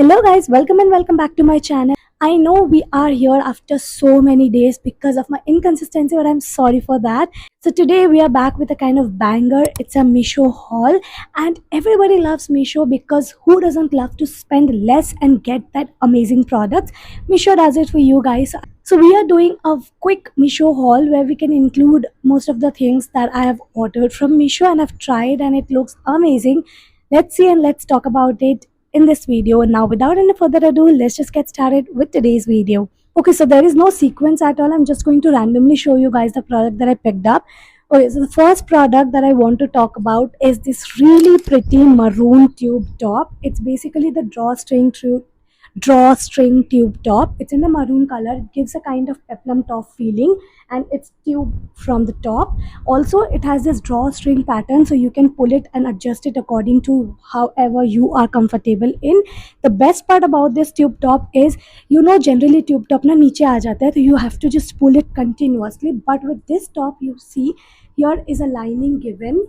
Hello guys, welcome and welcome back to my channel. I know we are here after so many days because of my inconsistency, but I'm sorry for that. So today we are back with a kind of banger. It's a Meesho haul, and everybody loves Meesho because who doesn't love to spend less and get that amazing products? Meesho does it for you guys. So we are doing a quick Meesho haul where we can include most of the things that I have ordered from Meesho and I've tried and it looks amazing. Let's see and let's talk about it in this video. Now without any further ado, let's just get started with today's video. Okay, so there is no sequence at all. I'm just going to randomly show you guys the product that I picked up. Okay, so the first product that I want to talk about is this really pretty maroon tube top. It's basically the drawstring tube top. It's in the maroon color. It gives a kind of peplum top feeling, and it's tube from the top. Also, it has this drawstring pattern, so you can pull it and adjust it according to however you are comfortable in. The best part about this tube top is, generally tube top na niche aa jata hai, so you have to just pull it continuously. But with this top, you see here is a lining given.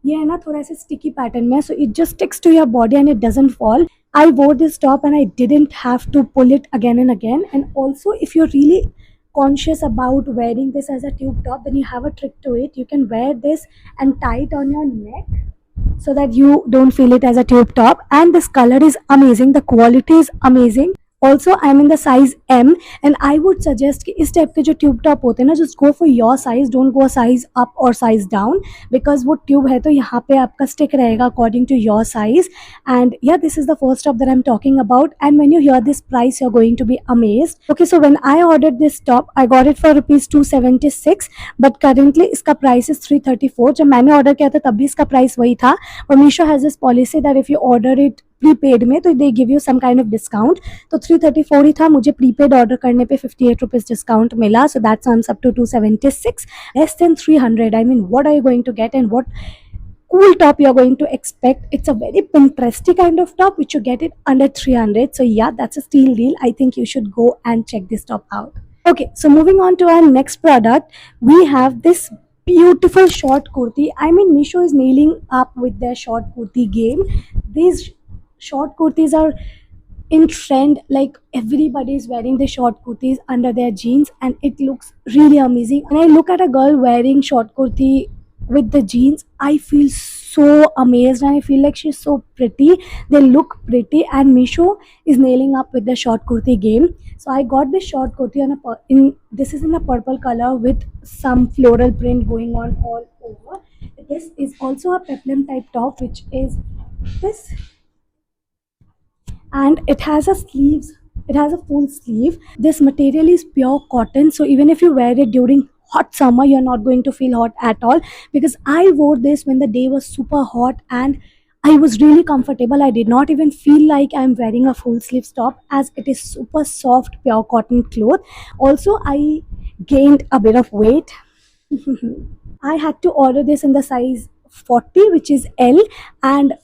ये है ना थोड़ा सा sticky pattern में, so it just sticks to your body and it doesn't fall. I wore this top and I didn't have to pull it again and again. And also, if you're really conscious about wearing this as a tube top, then you have a trick to it. You can wear this and tie it on your neck so that you don't feel it as a tube top. And this color is amazing, the quality is amazing. Also, I'm in the size M, and I would suggest कि इस type के जो tube top होते हैं ना, just go for your size, don't go size up or size down, because वो tube है तो यहाँ पे आपका stick रहेगा according to your size. And yeah, this is the first top that I'm talking about, and when you hear this price, you're going to be amazed. Okay, so when I ordered this top, I got it for rupees 276, but currently इसका price is 334. जब मैंने order किया था तब भी इसका price वही था, और Meesho has this policy that if you order it prepaid में तो they give you some kind of discount. तो 334 ही था, मुझे प्रीपेड ऑर्डर करने पे 58 रुपीज डिस्काउंट मिला, so that sums up to 276, less than 300. I mean what are you going to get and what cool top you're going to expect. It's a very Pinteresty kind of top which you get it under 300. So yeah, that's a steal deal. I think you should go and check this top out. Okay, so moving on to our next product, we have this beautiful short kurti. I mean, Meesho is nailing up with their short kurti game. These short kurtis are in trend. Like, everybody is wearing the short kurtis under their jeans and it looks really amazing. When I look at a girl wearing short kurti with the jeans, I feel so amazed and I feel like she's so pretty. They look pretty, and Meesho is nailing up with the short kurti game. So I got this short kurti this is in a purple color with some floral print going on all over. This is also a peplum type top, which is this, and it has a full sleeve. This material is pure cotton, so even if you wear it during hot summer, you're not going to feel hot at all, because I wore this when the day was super hot and I was really comfortable. I did not even feel like I'm wearing a full sleeve top, as it is super soft pure cotton cloth. Also, I gained a bit of weight. I had to order this in the size 40, which is L. And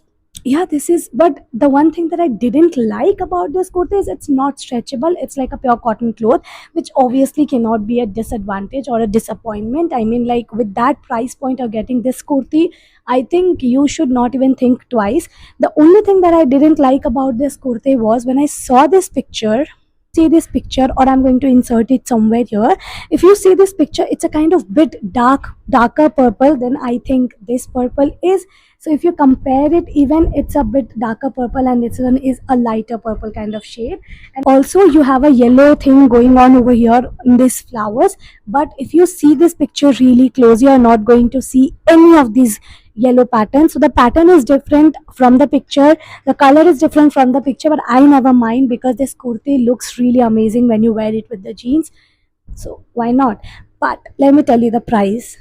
yeah, this is, but the one thing that I didn't like about this kurta is it's not stretchable. It's like a pure cotton cloth, which obviously cannot be a disadvantage or a disappointment. I mean, like, with that price point of getting this kurti, I think you should not even think twice. The only thing that I didn't like about this kurti was when I saw this picture. See this picture, or I'm going to insert it somewhere here. If you see this picture, it's a kind of bit darker purple than I think this purple is. So if you compare it, even it's a bit darker purple and this one is a lighter purple kind of shade. And also, you have a yellow thing going on over here in these flowers. But if you see this picture really close, you are not going to see any of these yellow patterns. So the pattern is different from the picture, the color is different from the picture, but I never mind because this kurti looks really amazing when you wear it with the jeans, so why not. But let me tell you the price.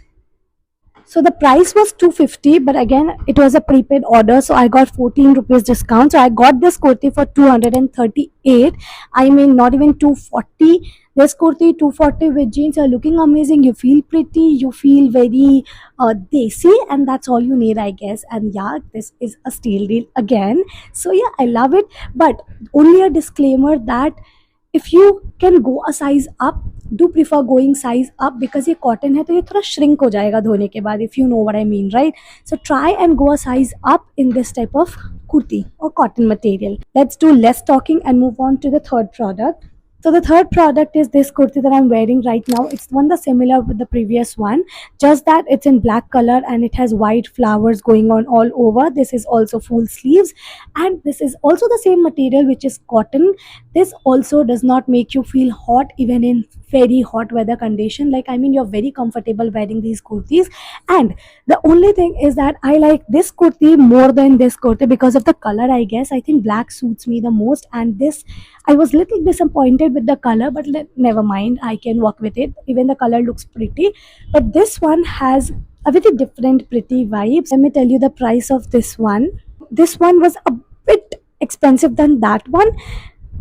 So the price was 250, but again it was a prepaid order, so I got 14 rupees discount. So I got this kurti for 238. I mean, not even 240. This kurti 240 with jeans, you're looking amazing, you feel pretty, you feel very desi, and that's all you need, I guess. And yeah, this is a steal deal again. So yeah, I love it, but only a disclaimer that if you can go a size up, do prefer going size up, because ये cotton है तो ये थोड़ा shrink हो जाएगा धोने के बाद, if you know what I mean, right? So try and go a size up in this type of kurti or cotton material. Let's do less talking and move on to the third product. So the third product is this kurti that I'm wearing right now. It's one the similar with the previous one, just that it's in black color and it has white flowers going on all over. This is also full sleeves, and this is also the same material, which is cotton. This also does not make you feel hot even in very hot weather condition. Like, I mean, you're very comfortable wearing these kurtis. And the only thing is that I like this kurti more than this kurti because of the color, I guess. I think black suits me the most, and this, I was little disappointed with the color, but never mind, I can work with it. Even the color looks pretty, but this one has a very different pretty vibes. Let me tell you the price of this one. This one was a bit expensive than that one,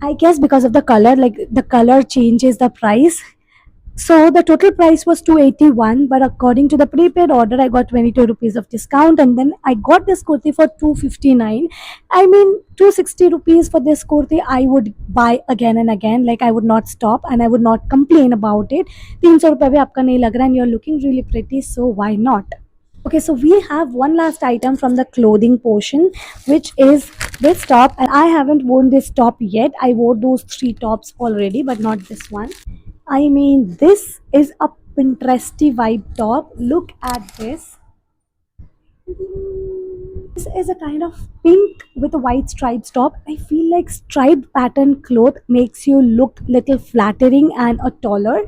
I guess, because of the color. Like, the color changes the price. So the total price was 281, but according to the prepaid order, I got 22 rupees of discount, and then I got this kurti for 259. I mean, 260 rupees for this kurti, I would buy again and again. Like, I would not stop and I would not complain about it. 300 रुपए भी आपका नहीं लग रहा and you're looking really pretty, so why not? Okay, so we have one last item from the clothing portion, which is this top, and I haven't worn this top yet. I wore those three tops already, but not this one. I mean, this is a Pinteresty vibe top. Look at this. This is a kind of pink with a white stripes top. I feel like striped pattern cloth makes you look little flattering and a taller.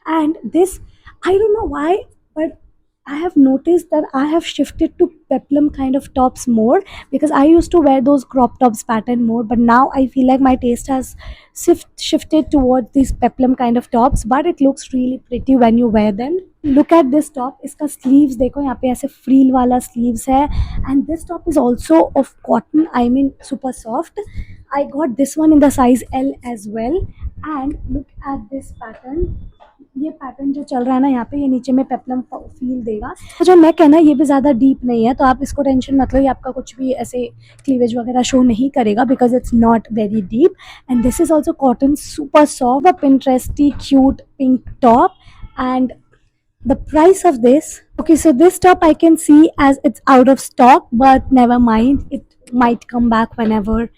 And this, I don't know why, but I have noticed that I have shifted to peplum kind of tops more, because I used to wear those crop tops pattern more, but now I feel like my taste has shifted towards these peplum kind of tops, but it looks really pretty when you wear them. Look at this top. इसका sleeves देखो, यहाँ पे ऐसे frill वाला sleeves है, and this top is also of cotton. I mean, super soft. I got this one in the size L as well, and look at this pattern. ये pattern जो चल रहा है ना यहाँ पे, ये नीचे में पेप्लम फील देगा। तो जो नेक है ना, ये भी ज़्यादा डीप नहीं है, तो आप इसको टेंशन मत लो, ये आपका कुछ भी ऐसे क्लीवेज वगैरह शो नहीं करेगा, because it's not very deep. And this is also cotton, super soft, a Pinteresty cute pink top. And the price of this, okay, so this top I can see as it's out of stock, but never mind, it might come back whenever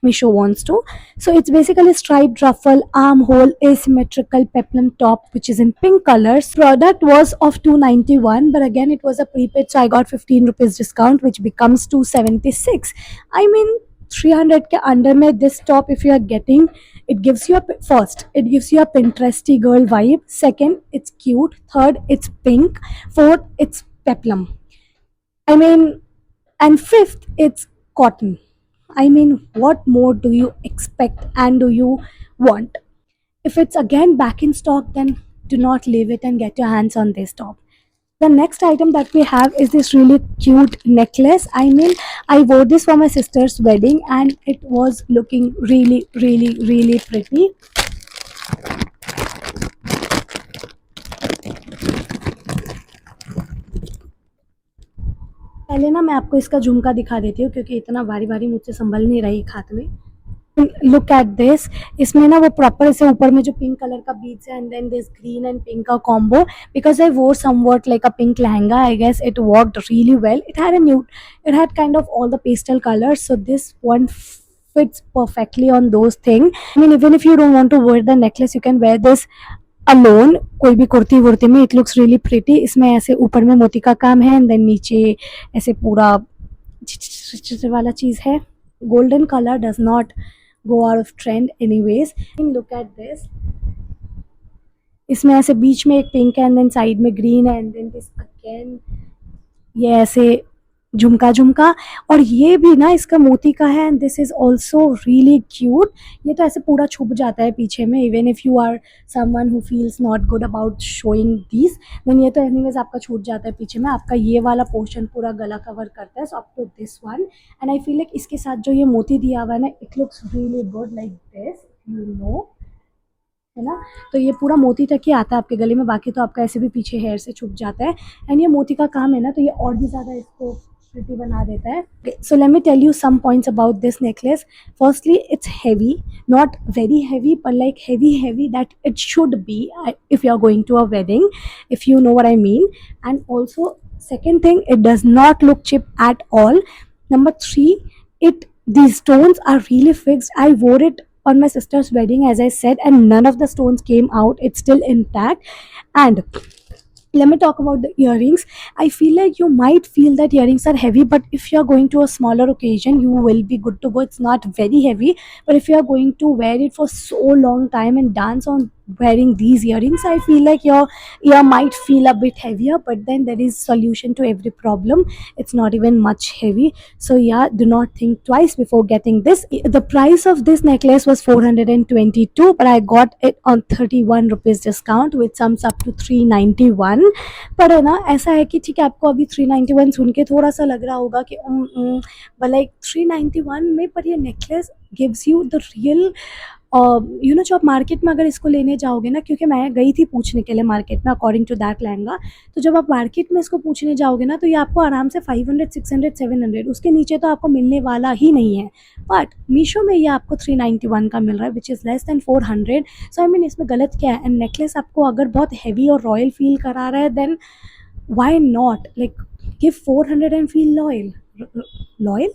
Misho wants to. So it's basically striped ruffle, armhole, asymmetrical peplum top, which is in pink colors. Product was of 291, but again it was a prepaid, so I got 15 rupees discount, which becomes 276. I mean, 300 ke under mein this top, if you are getting, it gives you a, first, it gives you a Pinteresty girl vibe. Second, it's cute. Third, it's pink. Fourth, it's peplum. I mean, and fifth, it's cotton. I mean, what more do you expect and do you want? If it's again back in stock, then do not leave it and get your hands on this top. The next item that we have is this really cute necklace. I mean, I wore this for my sister's wedding and it was looking really, really, really pretty. पहले ना मैं आपको इसका झुमका दिखा देती हूँ, क्योंकि इतना भारी भारी मुझसे संभल नहीं रही एक हाथ में। लुक एट दिस, इसमें ना वो प्रॉपर ऐसे ऊपर में जो पिंक कलर का बीड्स है, and then this green and pink का combo, because I wore somewhat like a pink lehenga, I guess it worked really well. It had kind of all the pastel colors, so this one fits perfectly on those things. I mean, even if you don't want to wear the necklace, you can wear this alone, कोई भी कुर्ती वुर्ती में. It looks really pretty. इसमें ऐसे ऊपर में मोती का काम है, एंड देन नीचे ऐसे पूरा वाला चीज़ है. Golden colour does not go out of trend anyways. Look at this. इसमें ऐसे बीच में एक पिंक है, एंड देन साइड में ग्रीन है, एंड देन दिस अगेन ये ऐसे झुमका झुमका, और ये भी ना इसका मोती का है, and this is also really cute. ये तो ऐसे पूरा छुप जाता है पीछे में. Even if you are someone who feels not good about showing this, then ये तो एनीवेज आपका छूट जाता है पीछे में. आपका ये वाला पोर्शन पूरा गला कवर करता है. So up to this one, and I feel like इसके साथ जो ये मोती दिया हुआ है ना, it looks really good like this, you know, है ना. तो ये पूरा मोती तक ही आता है आपके गले में, बाकी तो आपका ऐसे भी पीछे हेयर से छुप जाता है. एंड ये मोती का काम है ना, तो ये और भी ज़्यादा इसको प्रिटी बना देता है. So let me tell you some points about this necklace. Firstly, it's heavy, not very heavy, but like heavy that it should be if you are going to a wedding, if you know what I mean. And also, second thing, it does not look cheap at all. Number three, it these stones are really fixed. I wore it on my sister's wedding, as I said, and none of the stones came out. It's still intact. And let me talk about the earrings. I feel like you might feel that earrings are heavy, but if you are going to a smaller occasion, you will be good to go. It's not very heavy, but if you are going to wear it for so long time and dance on wearing these earrings, I feel like your ear might feel a bit heavier, but then there is solution to every problem. It's not even much heavy. So yeah, do not think twice before getting this. The price of this necklace was 422, but I got it on 31 rupees discount, which sums up to 391. पर है ना, ऐसा है कि ठीक है, आपको अभी 391 सुन के थोड़ा सा लग रहा होगा कि लाइक 391 में, पर ये necklace gives you the real जो आप मार्केट में अगर इसको लेने जाओगे ना, क्योंकि मैं गई थी पूछने के लिए मार्केट में अकॉर्डिंग टू दैट लहंगा, तो जब आप मार्केट में इसको पूछने जाओगे ना, तो ये आपको आराम से 500 600 700, उसके नीचे तो आपको मिलने वाला ही नहीं है. बट मीशो में ये आपको 391 का मिल रहा है, which is less than 400. So I mean, इसमें गलत क्या है? एंड नेकलेस आपको अगर बहुत हैवी और रॉयल फील करा रहा है, then why not, like give 400 and feel loyal,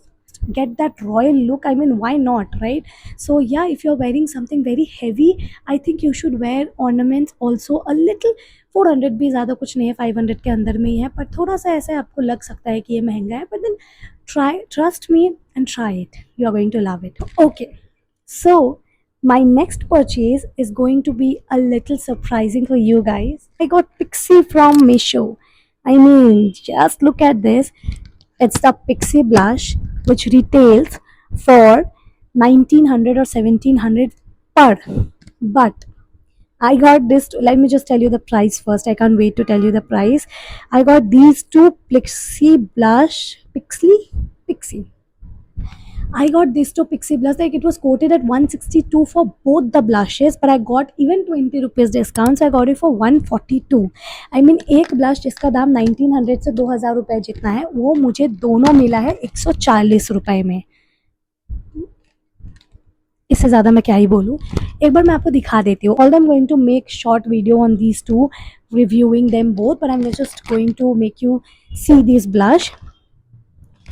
get that royal look. I mean, why not, right? So yeah, if you're wearing something very heavy, I think you should wear ornaments also a little. 400 भी ज़्यादा कुछ नहीं है, 500 के अंदर में ही है, पर थोड़ा सा ऐसे आपको लग सकता है कि ये महंगा है, but then trust me and try it. You are going to love it. Okay, so my next purchase is going to be a little surprising for you guys. I got Pixie from Meesho. I mean, just look at this. It's the Pixie blush, which retails for 1900 or 1700 per. But I got this. Let me just tell you the price first. I can't wait to tell you the price. I got these two Pixie blush. Pixie. I got these two Pixie blush. Like, it was quoted at 162 for both the blushes, but I got even 20 rupees discount, so I got it for 142. I mean, एक blush जिसका दाम 1900 से 2000 रुपये जितना है, वो मुझे दोनों मिला है 140 रुपये में. इससे ज़्यादा मैं क्या ही बोलूँ. एक बार मैं आपको दिखा देती हूँ. All I am going to make short video on these two, reviewing them both, but I am just going to make you see this blush.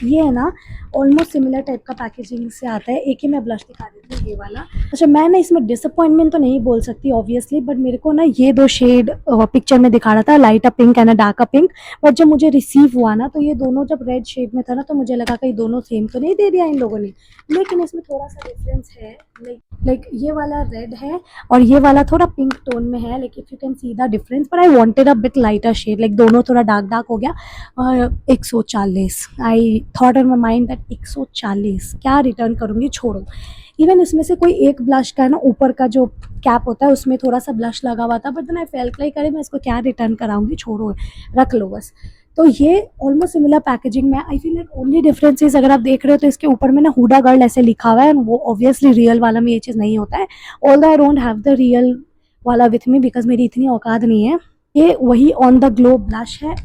ये है ना, ऑलमोस्ट सिमिलर टाइप का पैकेजिंग से आता है. एक ही मैं ब्लश दिखा देती हूँ, ये वाला. अच्छा, मैं ना इसमें डिसअपॉइंटमेंट तो नहीं बोल सकती ऑब्वियसली, बट मेरे को ना ये दो शेड पिक्चर में दिखा रहा था, light a pink and a dark a pink, but जब मुझे रिसीव हुआ ना, तो ये दोनों जब रेड शेड में था ना, तो मुझे लगा कि दोनों सेम तो नहीं दे दिया इन लोगों ने. लेकिन इसमें थोड़ा सा डिफरेंस है. लाइक ये वाला रेड है और ये वाला थोड़ा पिंक टोन में है. Like if you can see the difference, but I wanted a bit lighter shade. Like दोनों थोड़ा डार्क हो गया. और 140, I thought in my mind that 140 क्या रिटर्न करूँगी, छोड़ो. इवन इसमें से कोई एक ब्लश का है ना, ऊपर का जो कैप होता है उसमें थोड़ा सा ब्लश लगा हुआ था, but then I felt like, अरे मैं इसको क्या रिटर्न कराऊंगी, छोड़ो, रख लो बस. तो ये ऑलमोस्ट सिमिलर पैकेजिंग में. आई feel like only difference is, अगर आप देख रहे हो तो इसके ऊपर में ना हुडा गर्ल ऐसे लिखा हुआ है, वो ऑब्वियसली रियल वाला में ये चीज़ नहीं होता है. All I don't have the real वाला विथ मी, बिकॉज मेरी इतनी औकात नहीं है. ये वही ऑन द ग्लो ब्लश है.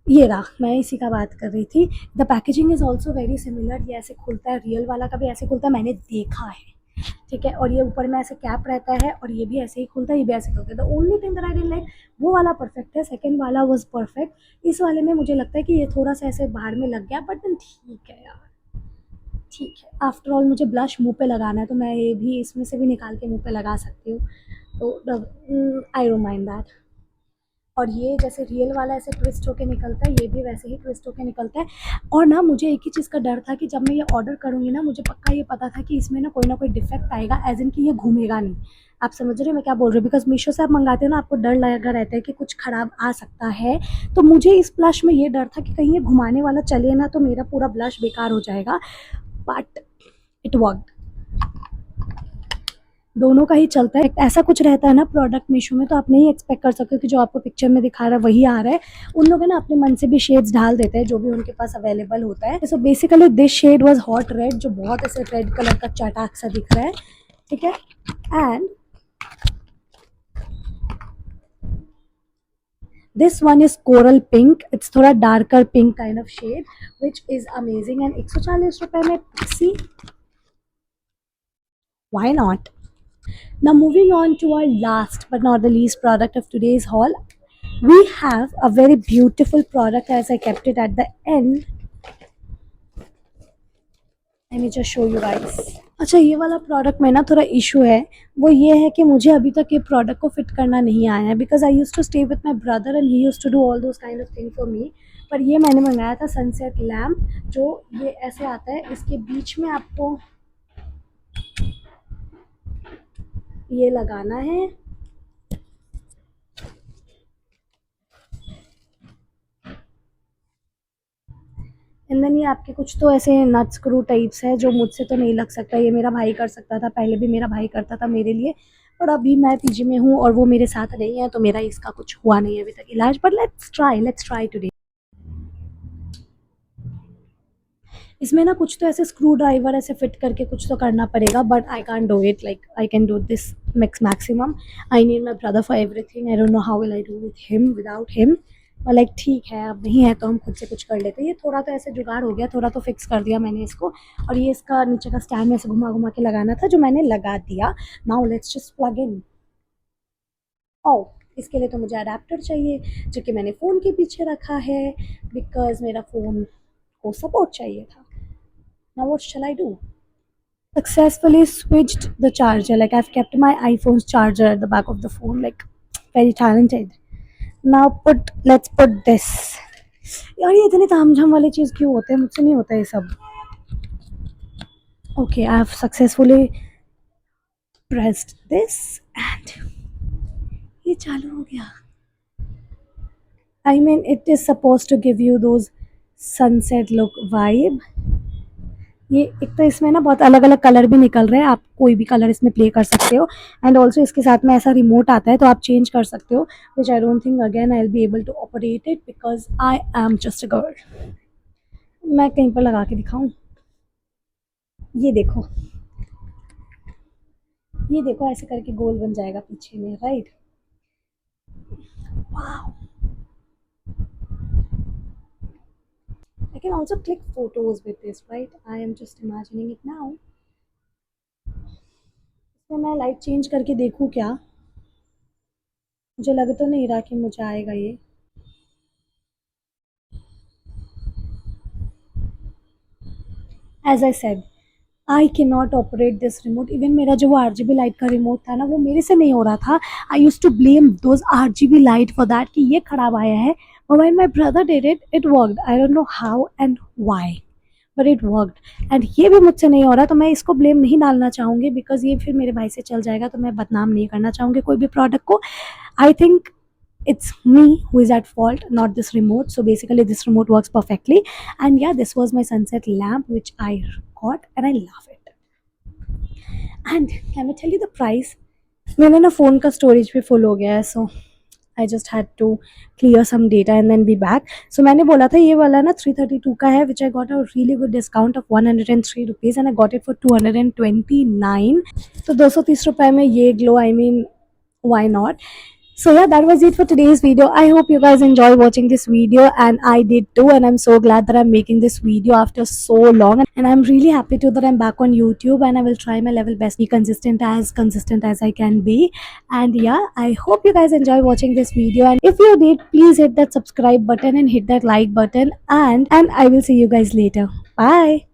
ये रहा, मैं इसी का बात कर रही थी. The packaging is also very similar. ये ऐसे खुलता है, रियल वाला का भी ऐसे खुलता है, मैंने देखा है, ठीक है. और ये ऊपर में ऐसे कैप रहता है, और ये भी ऐसे ही खुलता है, ये भी ऐसे खुलता है. The only thing that I didn't like, वो वाला परफेक्ट है, सेकंड वाला वाज परफेक्ट. इस वाले में मुझे लगता है कि ये थोड़ा सा ऐसे बाहर में लग गया, बट देन ठीक है यार, ठीक है. आफ्टर ऑल मुझे ब्लश मुँह पे लगाना है, तो मैं ये भी इसमें से भी निकाल के मुँह पे लगा सकती हूँ, तो आई डोंट माइंड दैट. और ये जैसे रियल वाला ऐसे ट्विस्ट होके निकलता है, ये भी वैसे ही ट्विस्ट होके निकलता है. और ना मुझे एक ही चीज़ का डर था कि जब मैं ये ऑर्डर करूँगी ना, मुझे पक्का ये पता था कि इसमें ना कोई डिफेक्ट आएगा, एज इन कि ये घूमेगा नहीं. आप समझ रहे हो मैं क्या बोल रही हूँ? बिकॉज मीशो से आप मंगाते हो ना, आपको डर लगा रहता है कि कुछ ख़राब आ सकता है. तो मुझे इस ब्लश में ये डर था कि कहीं ये घुमाने वाला चले ना, तो मेरा पूरा ब्लश बेकार हो जाएगा. But it worked. दोनों का ही चलता है. ऐसा कुछ रहता है ना प्रोडक्ट मीशो में, तो आप नहीं एक्सपेक्ट कर सकते कि जो आपको पिक्चर में दिखा रहा है वही आ रहा है. उन लोग है ना अपने मन से भी शेड्स डाल देते हैं जो भी उनके पास अवेलेबल होता है. So basically this shade was hot red, जो बहुत ऐसे रेड कलर का चटाक सा दिख रहा है, ठीक है. And This one is coral pink. It's थोड़ा darker pink kind of shade, which is amazing. And 140 रुपए में Pixie. Why not? Now moving on to our last but not the least product of today's haul. We have a very beautiful product as I kept it at the end. Let me just show you guys. अच्छा, ये वाला product में ना थोड़ा issue है, वो ये है कि मुझे अभी तक ये प्रोडक्ट को फिट करना नहीं आया है, because I used to stay with my brother and he used to do all those kind of thing for me. पर ये मैंने मंगाया था सनसेट लैम्प, जो ये ऐसे आता है, इसके बीच में आपको ये लगाना है. एंड देन ये आपके कुछ तो ऐसे नट स्क्रू टाइप्स है जो मुझसे तो नहीं लग सकता. ये मेरा भाई कर सकता था, पहले भी मेरा भाई करता था मेरे लिए, पर अभी मैं पीजी में हूँ और वो मेरे साथ नहीं है, तो मेरा इसका कुछ हुआ नहीं है अभी तक इलाज. But let's try today. इसमें ना कुछ तो ऐसे स्क्रू ड्राइवर ऐसे फिट करके कुछ तो करना पड़ेगा, but I can't do it. Like I can do this maximum. I need my brother for everything. I don't know how will I do with him without him. और like ठीक है, अब नहीं है तो हम खुद से कुछ कर लेते हैं. ये थोड़ा तो ऐसे जुगाड़ हो गया, थोड़ा तो फिक्स कर दिया मैंने इसको. और ये इसका नीचे का स्टैंड ऐसे घुमा घुमा के लगाना था, जो मैंने लगा दिया. Now let's just plug in. Oh, इसके लिए तो मुझे अडेप्टर चाहिए, जो कि मैंने फ़ोन के पीछे रखा है, बिकॉज मेरा फ़ोन को सपोर्ट चाहिए था. Now what shall I do? Successfully switched the charger. Like I've kept my iPhone's charger at the back of the phone. Like very talented. Now let's put this. यार ये इतने तामझाम वाली चीज़ क्यों होते हैं? मुझसे नहीं होता ये सब. Okay, I have successfully pressed this and ये चालू हो गया. I mean it is supposed to give you those sunset look vibe. ये एक तो इसमें ना बहुत अलग अलग कलर भी निकल रहे हैं, आप कोई भी कलर इसमें प्ले कर सकते हो. एंड ऑल्सो इसके साथ में ऐसा रिमोट आता है, तो आप चेंज कर सकते हो, which I don't think again I will be able to operate it, because I am just a girl. मैं कहीं पर लगा के दिखाऊं. ये देखो, ये देखो, ऐसे करके गोल बन जाएगा पीछे में, right. Wow. I can also click photos with this, right? I am just imagining it now. तो मैं लाइट चेंज करके देखूं क्या? मुझे लग तो नहीं रहा कि मुझे आएगा ये. As I said, I cannot operate this remote. Even मेरा जो वो RGB लाइट का रिमोट था ना, वो मेरे से नहीं हो रहा था. I used to blame those RGB light for that, कि ये खराब आया है. But when my brother did it, it worked. I don't know how and why, but it worked. And ये भी मुझसे नहीं हो रहा, तो मैं इसको ब्लेम नहीं डालना चाहूँगी, बिकॉज ये फिर मेरे भाई से चल जाएगा, तो मैं बदनाम नहीं करना चाहूँगी कोई भी प्रोडक्ट को. I think it's me who is at fault, not this remote. So basically this remote works perfectly. And yeah, this was my sunset lamp which I got and I love it. And can I tell you the price? मेरा ना phone का storage भी full हो गया है, so I just had to clear some data and then be back. So मैंने बोला था ये वाला ना 332 का है, which I got a really good discount of 103 rupees and I got it for 229. तो 230 रुपये में ये glow, I mean why not? So yeah, that was it for today's video. I hope you guys enjoy watching this video, and I did too, and I'm so glad that I'm making this video after so long, and I'm really happy too that I'm back on YouTube, and I will try my level best, be consistent as I can be. And yeah, I hope you guys enjoy watching this video, and if you did, please hit that subscribe button and hit that like button, and I will see you guys later. Bye.